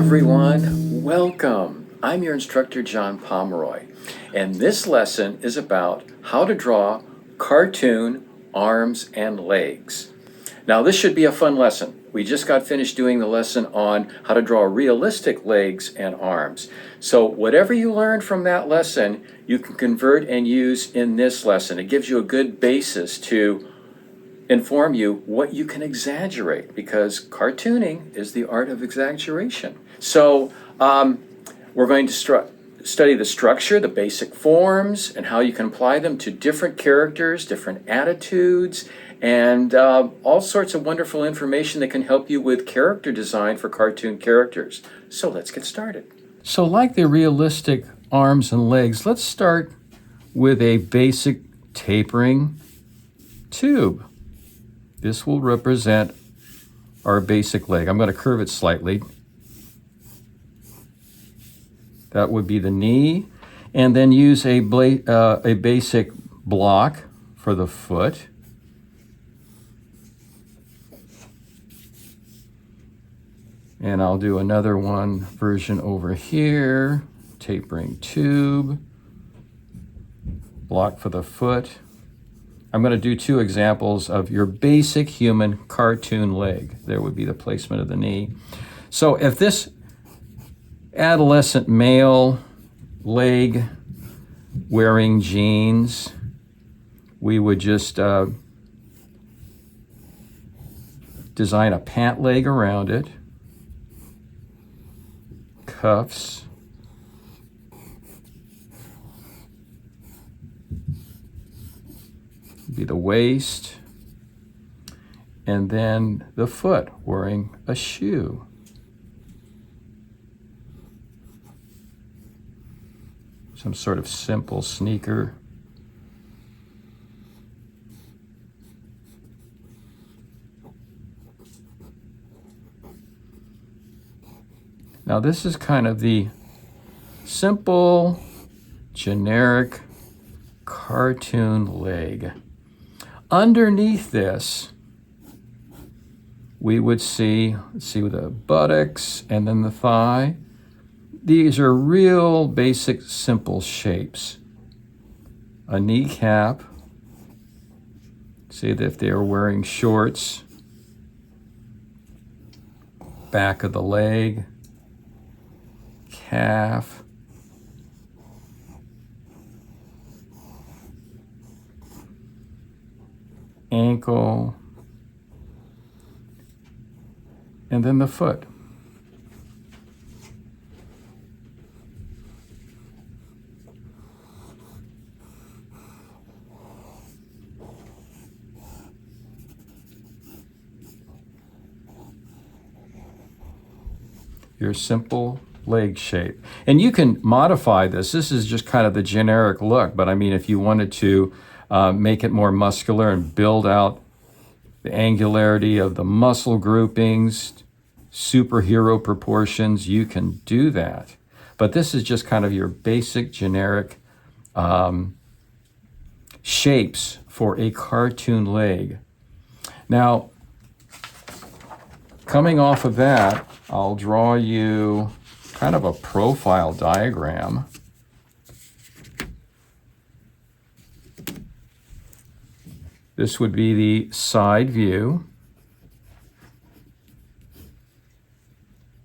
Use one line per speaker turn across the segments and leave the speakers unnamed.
everyone, welcome. I'm your instructor, John Pomeroy, and this lesson is about how to draw cartoon arms and legs. Now, this should be a fun lesson. We just got finished doing the lesson on how to draw realistic legs and arms. So whatever you learned from that lesson, you can convert and use in this lesson. It gives you a good basis to inform you what you can exaggerate, because cartooning is the art of exaggeration. So we're going to study the structure, the basic forms, and how you can apply them to different characters, different attitudes, and all sorts of wonderful information that can help you with character design for cartoon characters. So let's get started. So like the realistic arms and legs, let's start with a basic tapering tube. This will represent our basic leg. I'm going to curve it slightly. That would be the knee. And then use a basic block for the foot. And I'll do another version over here. Tapering tube. Block for the foot. I'm going to do two examples of your basic human cartoon leg. There would be the placement of the knee. So if this adolescent male leg wearing jeans, we would just design a pant leg around it, cuffs, be the waist, and then the foot wearing a shoe. Some sort of simple sneaker. Now this is kind of the simple, generic cartoon leg. Underneath this, we would see the buttocks and then the thigh. These are real basic, simple shapes. A kneecap. See that if they are wearing shorts. Back of the leg. Calf. Ankle, and then the foot. Your simple leg shape. And you can modify this. This is just kind of the generic look, but I mean, if you wanted to make it more muscular and build out the angularity of the muscle groupings, superhero proportions, you can do that. But this is just kind of your basic generic shapes for a cartoon leg. Now, coming off of that, I'll draw you kind of a profile diagram. This would be the side view.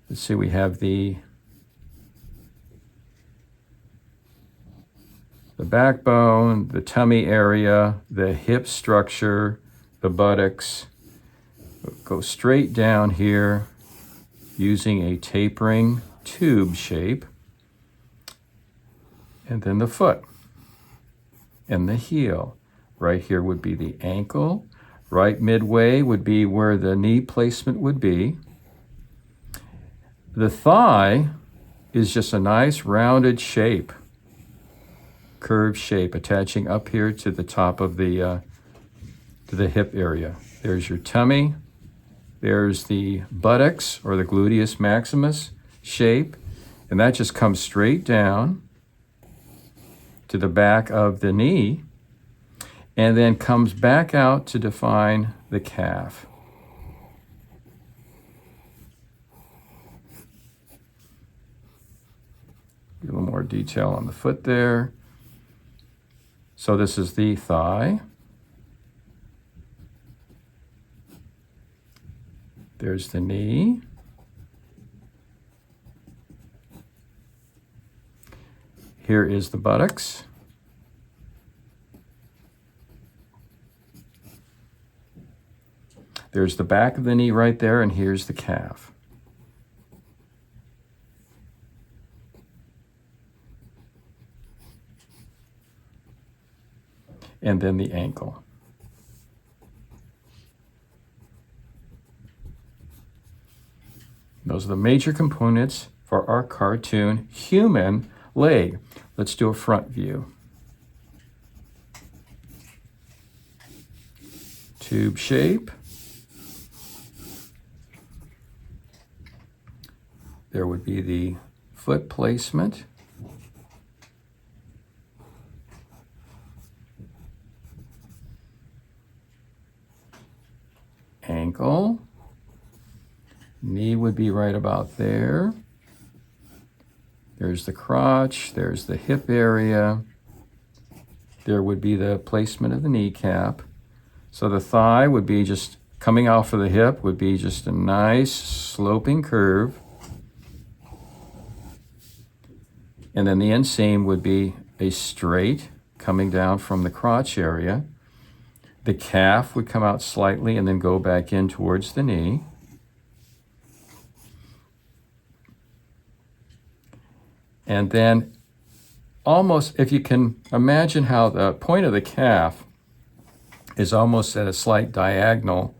Let's see, we have the backbone, the tummy area, the hip structure, the buttocks. Go straight down here using a tapering tube shape. And then the foot and the heel. Right here would be the ankle. Right midway would be where the knee placement would be. The thigh is just a nice rounded shape, curved shape, attaching up here to the top of the hip area. There's your tummy. There's the buttocks or the gluteus maximus shape, and that just comes straight down to the back of the knee, and then comes back out to define the calf. A little more detail on the foot there. So this is the thigh. There's the knee. Here is the buttocks. There's the back of the knee right there, and here's the calf. And then the ankle. Those are the major components for our cartoon human leg. Let's do a front view. Tube shape. There would be the foot placement. Ankle. Knee would be right about there. There's the crotch, there's the hip area. There would be the placement of the kneecap. So the thigh would be just coming off of the hip, would be just a nice sloping curve. And then the inseam would be a straight coming down from the crotch area. The calf would come out slightly and then go back in towards the knee. And then almost, if you can imagine how the point of the calf is almost at a slight diagonal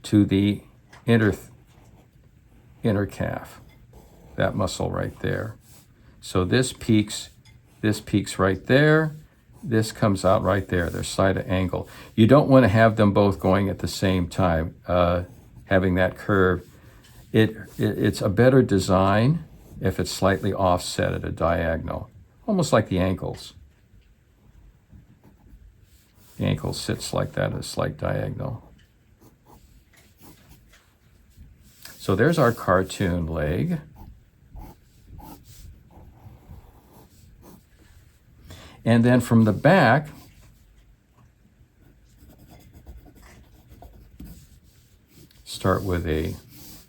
to the inner calf, that muscle right there. So this peaks right there. This comes out right there. They're side at angle. You don't want to have them both going at the same time, having that curve. It's a better design if it's slightly offset at a diagonal, almost like the ankles. The ankle sits like that at a slight diagonal. So there's our cartoon leg. And then from the back, start with a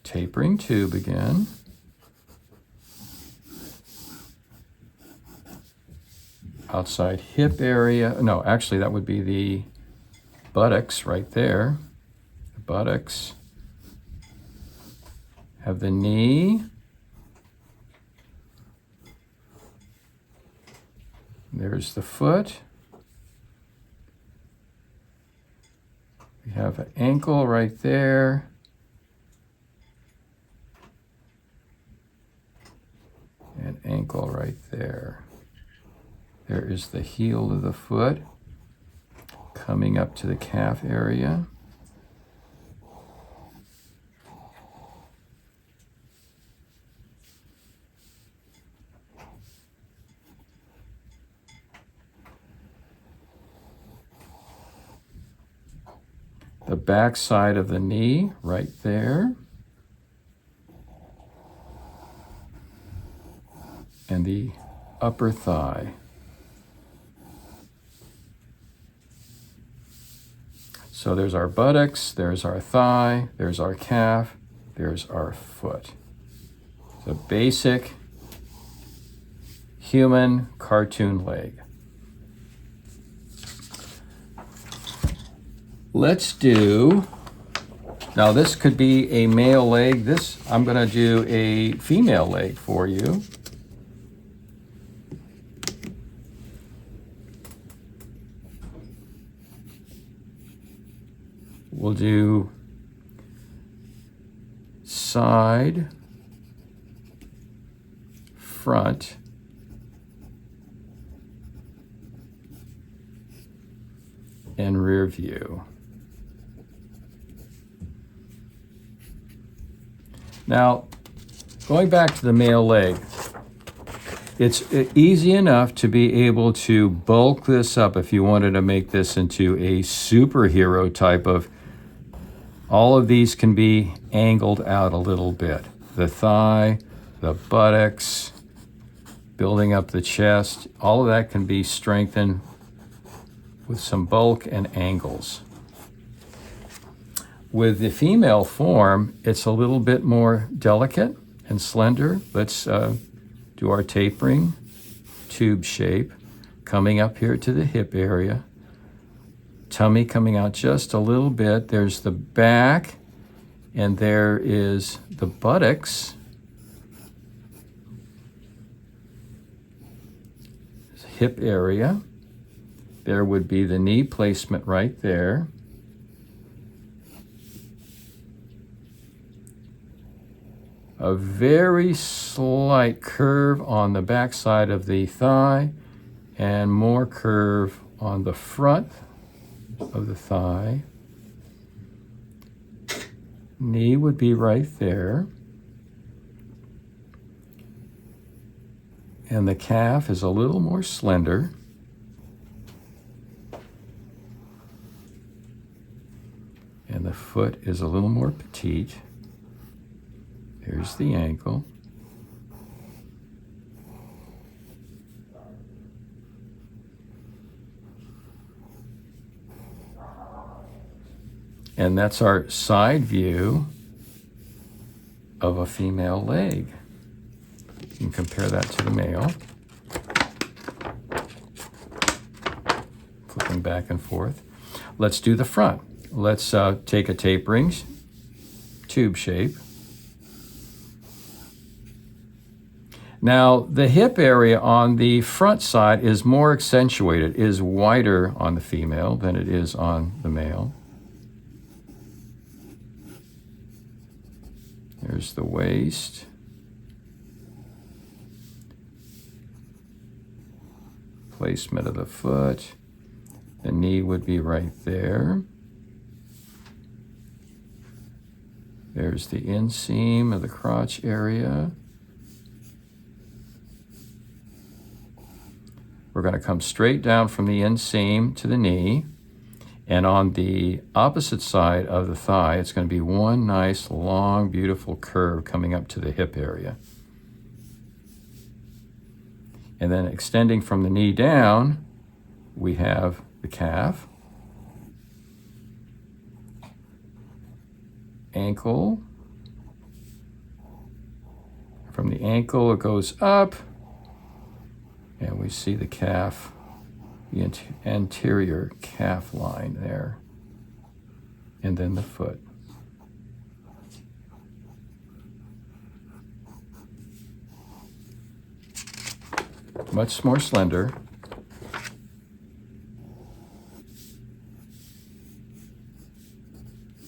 tapering tube again. Outside hip area, no, actually that would be the buttocks right there. The buttocks have the knee. There's the foot. We have an ankle right there. And ankle right there. There is the heel of the foot coming up to the calf area. The back side of the knee right there. And the upper thigh. So there's our buttocks, there's our thigh, there's our calf, there's our foot. The basic human cartoon leg. Let's do, now this could be a male leg. I'm going to do a female leg for you. We'll do side, front, and rear view. Now, going back to the male leg, it's easy enough to be able to bulk this up if you wanted to make this into a superhero type of. All of these can be angled out a little bit. The thigh, the buttocks, building up the chest. All of that can be strengthened with some bulk and angles. With the female form, it's a little bit more delicate and slender. Let's do our tapering tube shape, coming up here to the hip area. Tummy coming out just a little bit. There's the back, and there is the buttocks. Hip area. There would be the knee placement right there. A very slight curve on the back side of the thigh and more curve on the front of the thigh. Knee would be right there. And the calf is a little more slender. And the foot is a little more petite. Here's the ankle. And that's our side view of a female leg. You can compare that to the male. Flipping back and forth. Let's do the front. Let's take a tapering tube shape. Now, the hip area on the front side is more accentuated, is wider on the female than it is on the male. There's the waist. Placement of the foot. The knee would be right there. There's the inseam of the crotch area. We're going to come straight down from the inseam to the knee. And on the opposite side of the thigh, it's going to be one nice, long, beautiful curve coming up to the hip area. And then extending from the knee down, we have the calf, ankle. From the ankle, it goes up, and we see the calf, the anterior calf line there, and then the foot. Much more slender.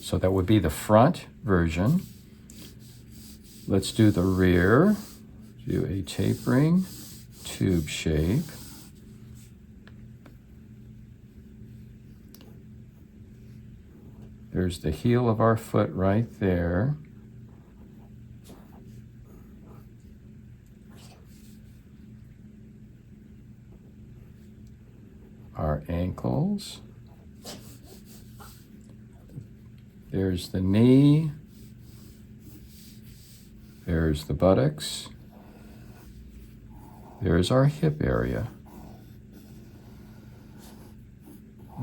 So that would be the front version. Let's do the rear. Do a tapering tube shape. There's the heel of our foot right there. Our ankles. There's the knee. There's the buttocks. There's our hip area.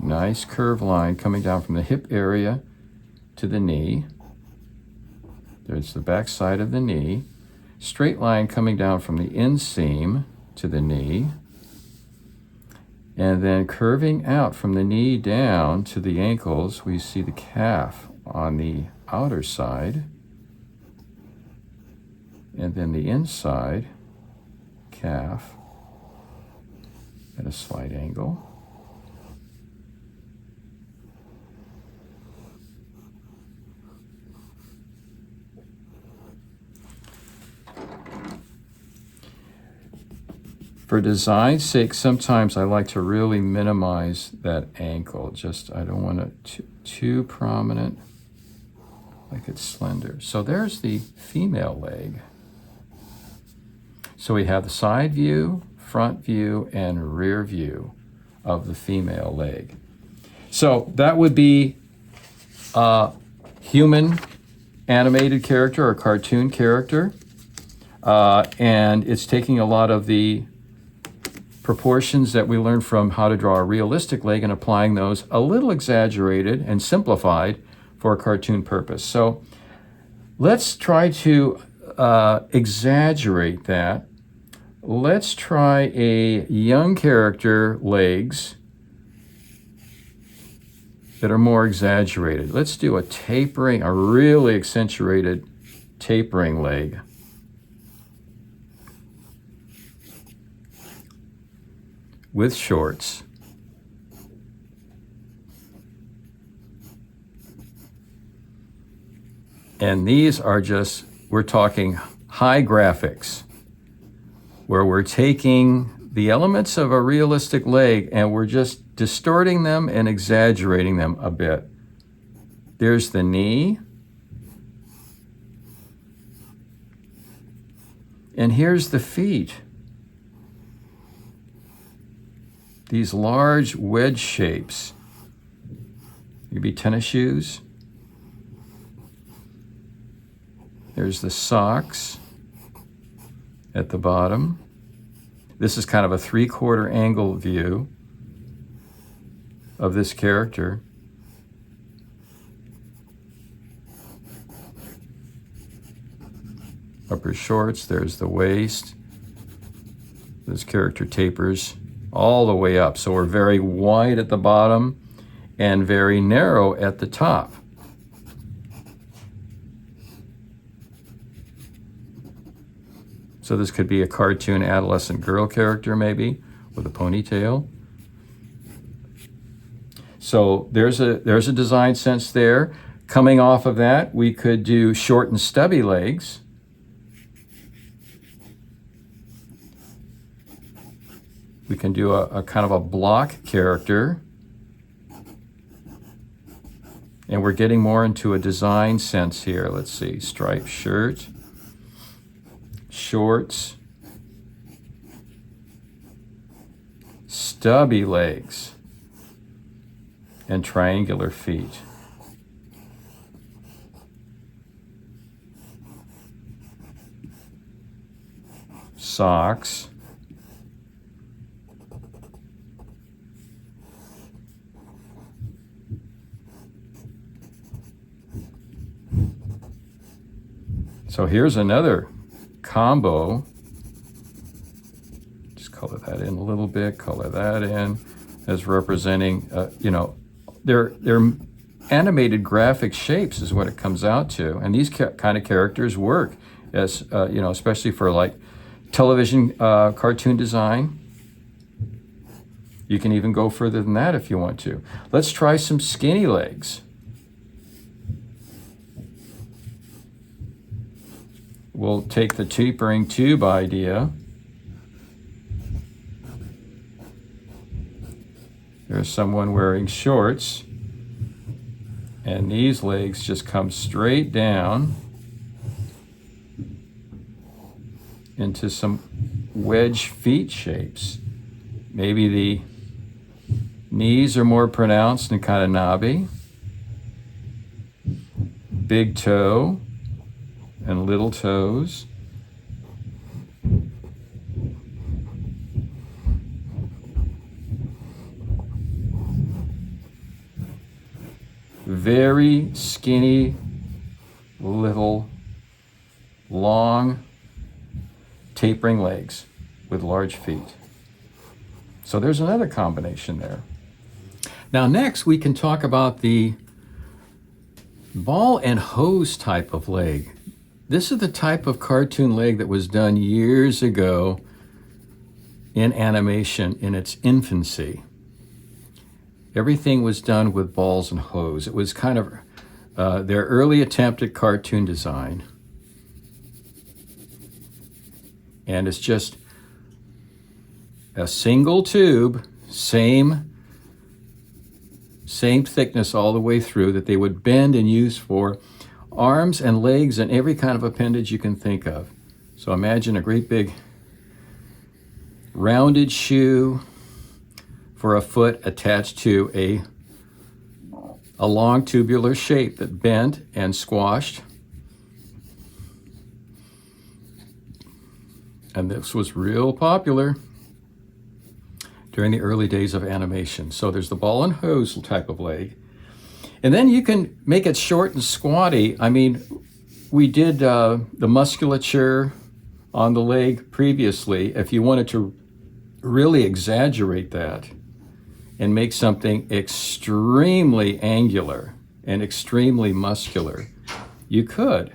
Nice curved line coming down from the hip area to the knee. There's the back side of the knee. Straight line coming down from the inseam to the knee. And then curving out from the knee down to the ankles, we see the calf on the outer side. And then the inside calf at a slight angle. For design's sake, sometimes I like to really minimize that ankle. I don't want it too prominent, like it's slender. So there's the female leg. So we have the side view, front view, and rear view of the female leg. So that would be a human animated character or cartoon character. and it's taking a lot of the proportions that we learned from how to draw a realistic leg and applying those a little exaggerated and simplified for a cartoon purpose. So let's try to exaggerate that. Let's try a young character legs that are more exaggerated. Let's do a tapering, a really accentuated tapering leg. With shorts. And these are just, we're talking high graphics, where we're taking the elements of a realistic leg and we're just distorting them and exaggerating them a bit. There's the knee. And here's the feet. These large wedge shapes. Maybe tennis shoes. There's the socks at the bottom. This is kind of a 3/4 angle view of this character. Upper shorts, there's the waist. This character tapers all the way up. So we're very wide at the bottom and very narrow at the top. So this could be a cartoon adolescent girl character maybe with a ponytail. So there's a design sense there. Coming off of that, we could do short and stubby legs. We can do a kind of a block character. And we're getting more into a design sense here. Let's see, striped shirt, shorts, stubby legs, and triangular feet. Socks. So here's another combo. Just color that in a little bit, color that in as representing, they're animated graphic shapes is what it comes out to. And these kind of characters work as, especially for like television cartoon design. You can even go further than that if you want to. Let's try some skinny legs. We'll take the tapering tube idea. There's someone wearing shorts, and these legs just come straight down into some wedge feet shapes. Maybe the knees are more pronounced and kind of knobby. Big toe and little toes. Very skinny, little, long, tapering legs with large feet. So there's another combination there. Now next we can talk about the ball and hose type of leg. This is the type of cartoon leg that was done years ago in animation in its infancy. Everything was done with balls and hose. It was kind of their early attempt at cartoon design. And it's just a single tube, same thickness all the way through, that they would bend and use for arms and legs and every kind of appendage you can think of. So imagine a great big rounded shoe for a foot attached to a long tubular shape that bent and squashed. And this was real popular during the early days of animation. So there's the ball and hose type of leg. And then you can make it short and squatty. I mean, we did the musculature on the leg previously. If you wanted to really exaggerate that and make something extremely angular and extremely muscular, you could.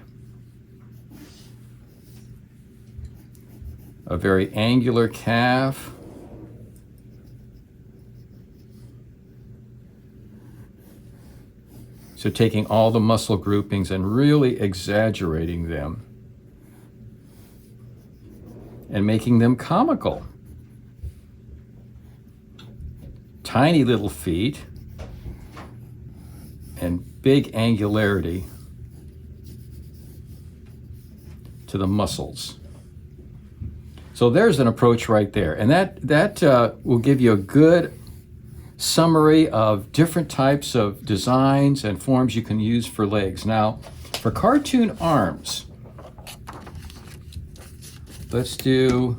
A very angular calf. So taking all the muscle groupings and really exaggerating them and making them comical. Tiny little feet and big angularity to the muscles. So there's an approach right there. And that will give you a good summary of different types of designs and forms you can use for legs. Now, for cartoon arms, let's do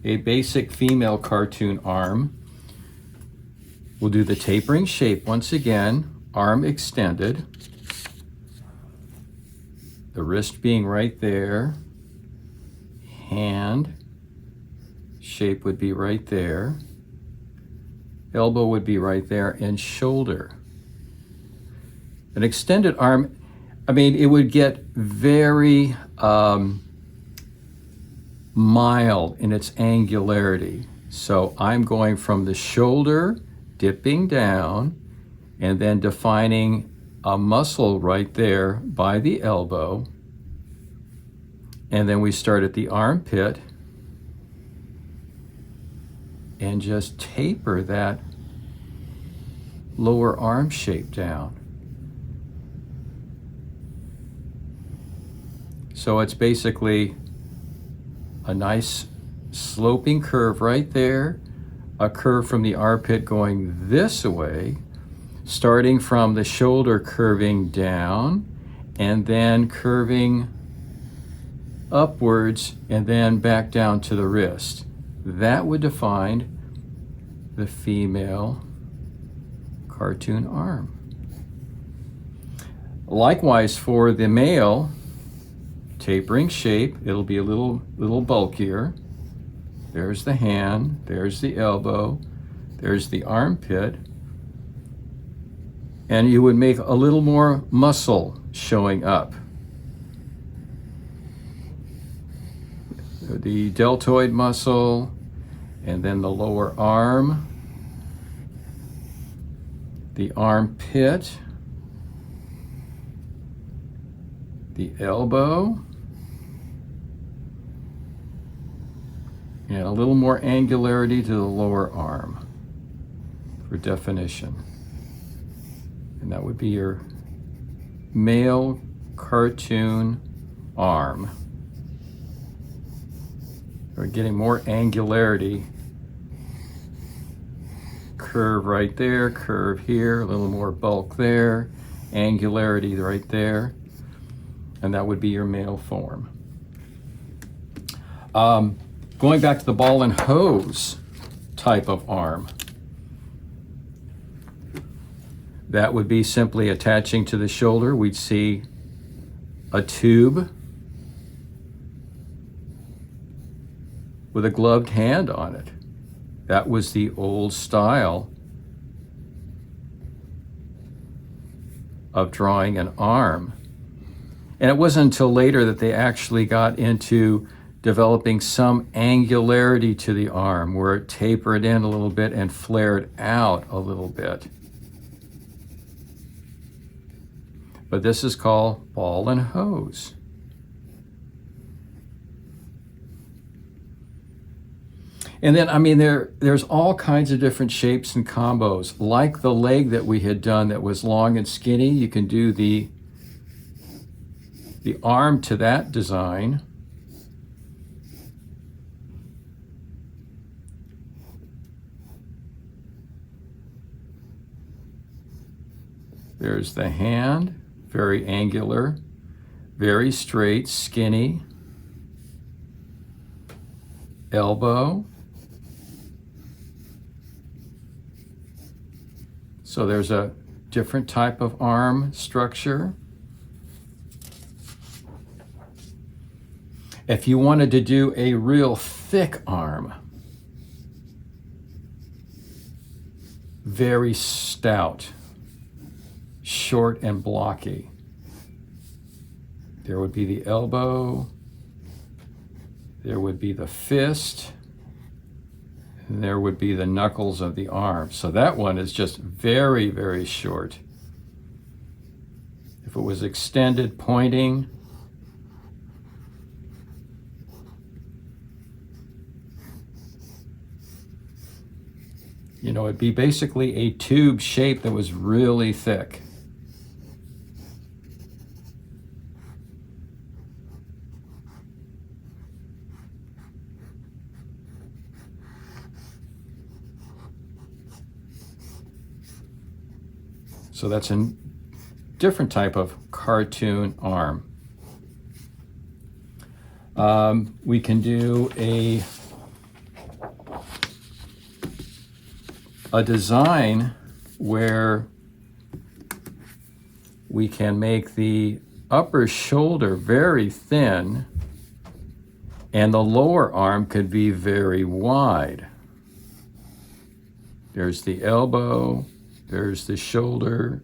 a basic female cartoon arm. We'll do the tapering shape once again, arm extended, the wrist being right there, hand shape would be right there, elbow would be right there, and shoulder. An extended arm, I mean, it would get very mild in its angularity. So I'm going from the shoulder, dipping down, and then defining a muscle right there by the elbow. And then we start at the armpit and just taper that lower arm shape down. So it's basically a nice sloping curve right there, a curve from the armpit going this way, starting from the shoulder curving down, and then curving upwards, and then back down to the wrist. That would define the female cartoon arm. Likewise for the male, tapering shape, it'll be a little bulkier. There's the hand, there's the elbow, there's the armpit, and you would make a little more muscle showing up. The deltoid muscle, and then the lower arm, the armpit, the elbow, and a little more angularity to the lower arm for definition. And that would be your male cartoon arm. We're getting more angularity. Curve right there, curve here, a little more bulk there, angularity right there, and that would be your male form. Going back to the ball and hose type of arm, that would be simply attaching to the shoulder. We'd see a tube with a gloved hand on it. That was the old style of drawing an arm. And it wasn't until later that they actually got into developing some angularity to the arm, where it tapered in a little bit and flared out a little bit. But this is called ball and hose. And then, I mean, there's all kinds of different shapes and combos. Like the leg that we had done that was long and skinny, you can do the arm to that design. There's the hand, very angular, very straight, skinny. elbow. So there's a different type of arm structure. If you wanted to do a real thick arm, very stout, short and blocky, there would be the elbow, there would be the fist, and there would be the knuckles of the arm. So that one is just very, very short. If it was extended, pointing, it'd be basically a tube shape that was really thick. So that's a different type of cartoon arm. We can do a design where we can make the upper shoulder very thin and the lower arm could be very wide. There's the elbow, there's the shoulder,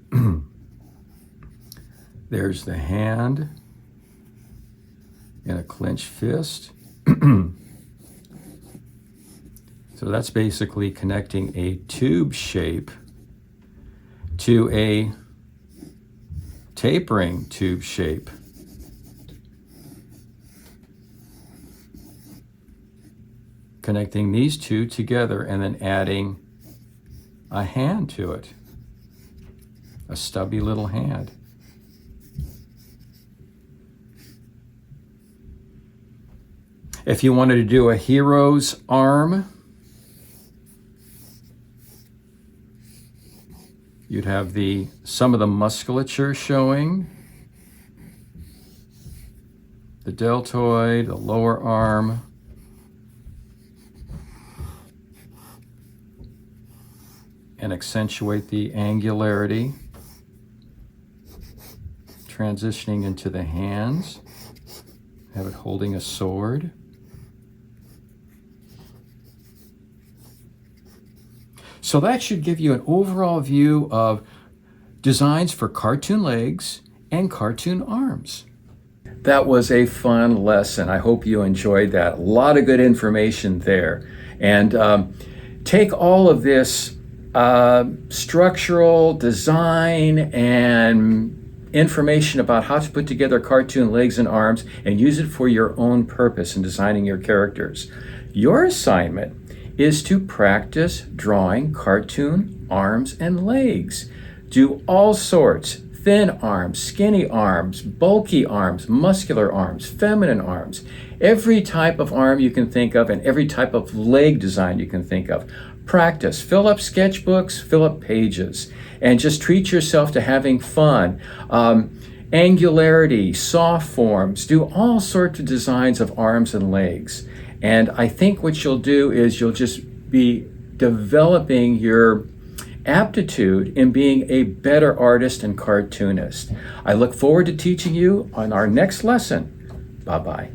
there's the hand in a clenched fist. So that's basically connecting a tube shape to a tapering tube shape. Connecting these two together and then adding a hand to it, a stubby little hand. If you wanted to do a hero's arm, you'd have some of the musculature showing, the deltoid, the lower arm, and accentuate the angularity, transitioning into the hands, have it holding a sword. So that should give you an overall view of designs for cartoon legs and cartoon arms. That was a fun lesson. I hope you enjoyed that. A lot of good information there. And take all of this structural design and information about how to put together cartoon legs and arms and use it for your own purpose in designing your characters. Your assignment is to practice drawing cartoon arms and legs. Do all sorts, thin arms, skinny arms, bulky arms, muscular arms, feminine arms, every type of arm you can think of and every type of leg design you can think of. Practice, fill up sketchbooks, fill up pages, and just treat yourself to having fun. Angularity, soft forms, do all sorts of designs of arms and legs. And I think what you'll do is you'll just be developing your aptitude in being a better artist and cartoonist. I look forward to teaching you on our next lesson. Bye-bye.